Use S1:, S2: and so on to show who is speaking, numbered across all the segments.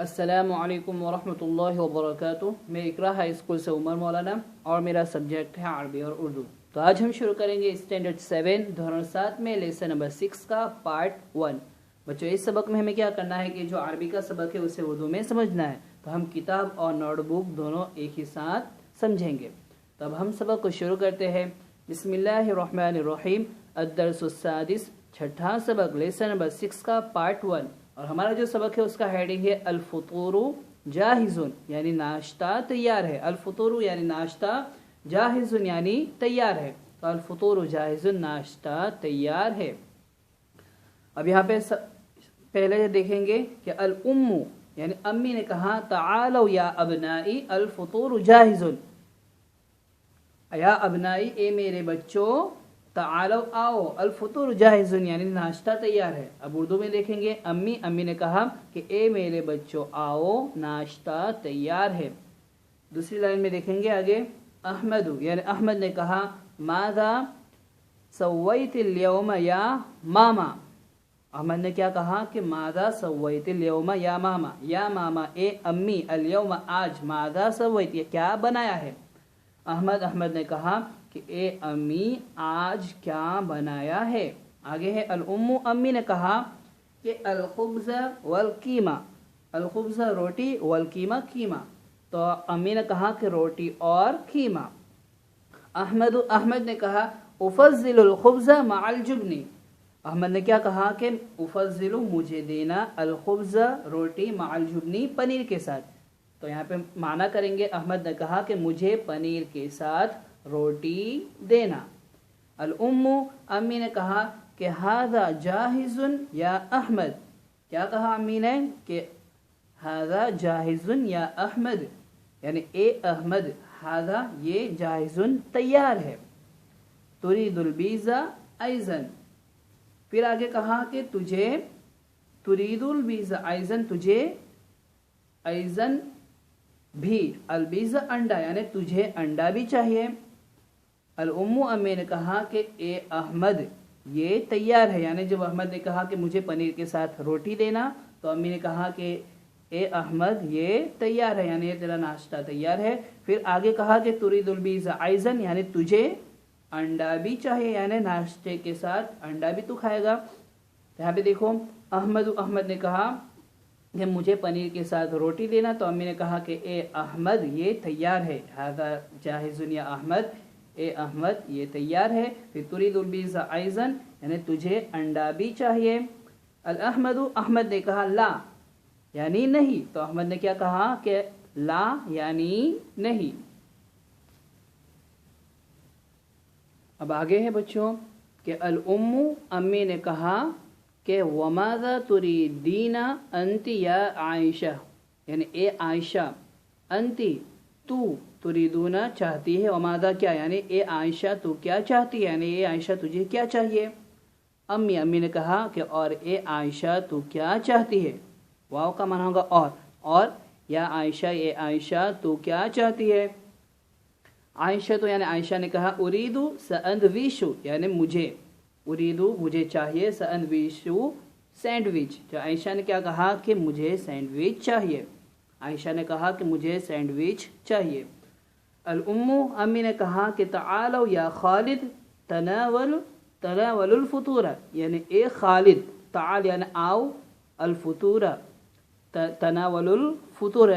S1: अस्सलामु अलैकुम वरहमतुल्लाहि वबरकातुह। मैं इकरा हाई स्कूल से उमर मौलाना और मेरा सब्जेक्ट है अरबी और उर्दू। तो आज हम शुरू करेंगे स्टैंडर्ड 7 धोरण 7 में लेसन नंबर 6 का पार्ट 1। बच्चों, इस सबक में हमें क्या करना है कि जो अरबी का सबक है उसे उर्दू में समझना है। तो हम किताब और नोटबुक दोनों एक ही साथ समझेंगे। तो अब हम सबक को शुरू करते हैं। बिस्मिल्लाहिर्रहमानिर्रहीम। अद-दर्सुस-सादिस, छठा सबक लेसन नंबर 6 का पार्ट 1। और हमारा जो सबक है उसका हेडिंग है अल-फुतूरु जाहिजुन, यानी नाश्ता तैयार है। अल-फुतूरु यानी नाश्ता, जाहिजुन यानी तैयार है। तो अल-फुतूरु जाहिजुन, नाश्ता तैयार है। अब यहाँ पे पहले देखेंगे कि अल-उम्मु यानी अम्मी ने कहा ताआलौ या अबनाई अल-फुतूरु जाहिजुन। या अबनाई, ए मेरे बच्चों, ताआलौ आओ, अल-फुतूर जाहिजुन यानी नाश्ता तैयार है। अब उर्दू में देखेंगे अम्मी ने कहा कि ए मेरे बच्चों आओ, नाश्ता तैयार है। दूसरी लाइन में देखेंगे आगे अहमदु यानी अहमद ने कहा मादा सव्वैतिल यौम या मामा। अहमद ने क्या कहा कि मादा सव्वैतिल यौम या मामा। या मामा, ए अम्मी, अल यौम आज, मादा सव्वैति क्या बनाया है। अहमद ने कहा कि ए अम्मी आज क्या बनाया है। आगे है अल-उम्मु, अम्मी ने कहा कि अल-खुब्ज़ वल कीमा। अल-खुब्ज़ रोटी, वल कीमा कीमा। तो अम्मी ने कहा कि रोटी और कीमा। अहमद ने कहा उफ़ज़्ज़िलुल खुब्ज़ मअल जुब्नी। अहमद ने क्या कहा कि उफ़ज़्ज़िलु मुझे देना, अल-खुब्ज़ रोटी, मअल जुब्नी पनीर के साथ। तो यहाँ पे माना करेंगे, अहमद ने कहा कि मुझे पनीर के साथ रोटी देना। अल-उम्मु, अम्मी ने कहा कि हादा जाहिजुन या अहमद। क्या कहा अम्मी ने कि हादा जाहिजुन या अहमद, यानी ए अहमद, हादा ये जाहिजुन तैयार है। तुरीदुल बीज़ा ऐज़न। फिर आगे कहा कि तुझे, तुरीदुल बीज़ा ऐज़न, तुझे ऐज़न भी, अलबीज़ा अंडा, यानी तुझे अंडा भी चाहिए। अल-उम्मु, अम्मी ने कहा कि ए अहमद ये तैयार है, यानी जब अहमद ने कहा कि मुझे पनीर के साथ रोटी देना, तो अम्मी ने कहा कि ए अहमद ये तैयार है, यानी तेरा नाश्ता तैयार है। फिर आगे कहा कि तुरीदुल बीज़ा ऐज़न, यानी तुझे अंडा भी चाहिए, यानी नाश्ते के साथ अंडा भी तू खाएगा। यहाँ पे देखो अहमद ने कहा कि मुझे पनीर के साथ रोटी देना, तो अम्मी ने कहा कि ए अहमद ये तैयार है। हादा जाहिजुन या अहमद, ए अहमद ये तैयार है। फिर तुरीदुल बीज़ा ऐज़न, यानी तुझे अंडा भी चाहिए। अल-अहमदु, अहमद ने कहा ला यानी नहीं। तो अहमद ने क्या कहा कि ला यानी नहीं। अब आगे है बच्चों कि अल-उम्मु, अम्मी ने कहा कि वमाज़ा तुरीदीना अंति या आयशा, यानी ए आयशा, अंति तू, तुरीदूना चाहती है, वमाज़ा क्या, यानी ए आयशा तू क्या चाहती है, यानी ए आयशा तुझे क्या चाहिए। अम्मी ने कहा कि और ए आयशा तू क्या चाहती है। वाव का माना होगा और या आयशा, ए आयशा तू क्या चाहती है। आयशा तो यानी आयशा ने कहा उरीदु सअंदविशु, यानी मुझे, उरीदु मुझे चाहिए, सअंदविशु सैंडविच। तो आयशा ने क्या कहा कि मुझे सैंडविच चाहिए। आयशा ने कहा कि मुझे सैंडविच चाहिए। अल-उम्मु, अम्मी ने कहा कि ताआलौ या खालिद तनावलुल फुतूरा, यानी ए खालिद, ताआल यानी आओ, अल-फुतूरा तनावलुल फुतूरा,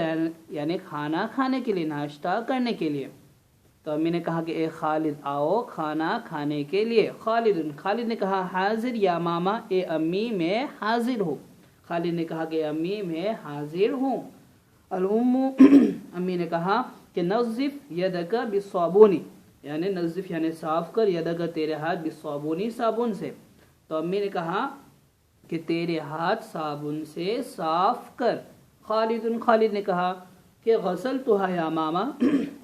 S1: यानी खाना खाने के लिए, नाश्ता करने के लिए। तो अम्मी ने कहा कि ए खालिद आओ खाना खाने के लिए। खालिद ने कहा हाजिर या मामा, ए अम्मी मैं हाजिर हूँ। खालिद ने कहा कि अम्मी मैं हाजिर हूँ। अल-उम्मु, अम्मी ने कहा कि नज़िफ यदका बिस्साबुनी, यानी नज़िफ यानी साफ कर, यदका तेरे हाथ, बिस्साबुनी साबुन से। तो अम्मी ने कहा कि तेरे हाथ साबुन से साफ कर। खालिद ने कहा कि गसलतुहा या मामा,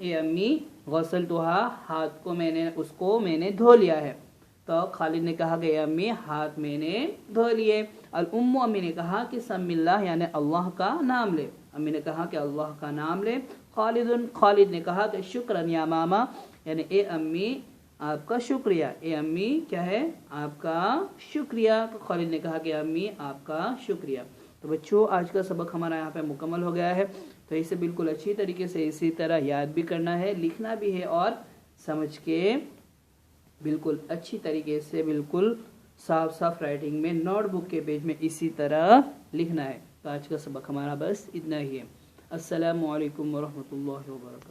S1: ए अम्मी गसलतुहा, हाथ को मैंने धो लिया है। तो खालिद ने कहा कि अम्मी हाथ मैंने धो लिए। अल-उम्मु, अम्मी ने कहा कि समिल्लाह, यानी अल्लाह का नाम ले। अम्मी ने कहा कि अल्लाह का नाम ले। खालिद ने कहा कि शुक्रन या मामा, यानी ए अम्मी आपका शुक्रिया। ए अम्मी क्या है, आपका शुक्रिया। तो खालिद ने कहा कि अम्मी आपका शुक्रिया। تو بچوں آج کا سبق ہمارا یہاں پہ مکمل ہو گیا ہے، تو اسے بالکل اچھی طریقے سے اسی طرح یاد بھی کرنا ہے، لکھنا بھی ہے، اور سمجھ کے بالکل اچھی طریقے سے بالکل صاف صاف رائٹنگ میں نوٹ بک کے پیج میں اسی طرح لکھنا ہے۔ تو آج کا سبق ہمارا بس اتنا ہی ہے۔ السلام علیکم ورحمۃ اللہ وبرکاتہ۔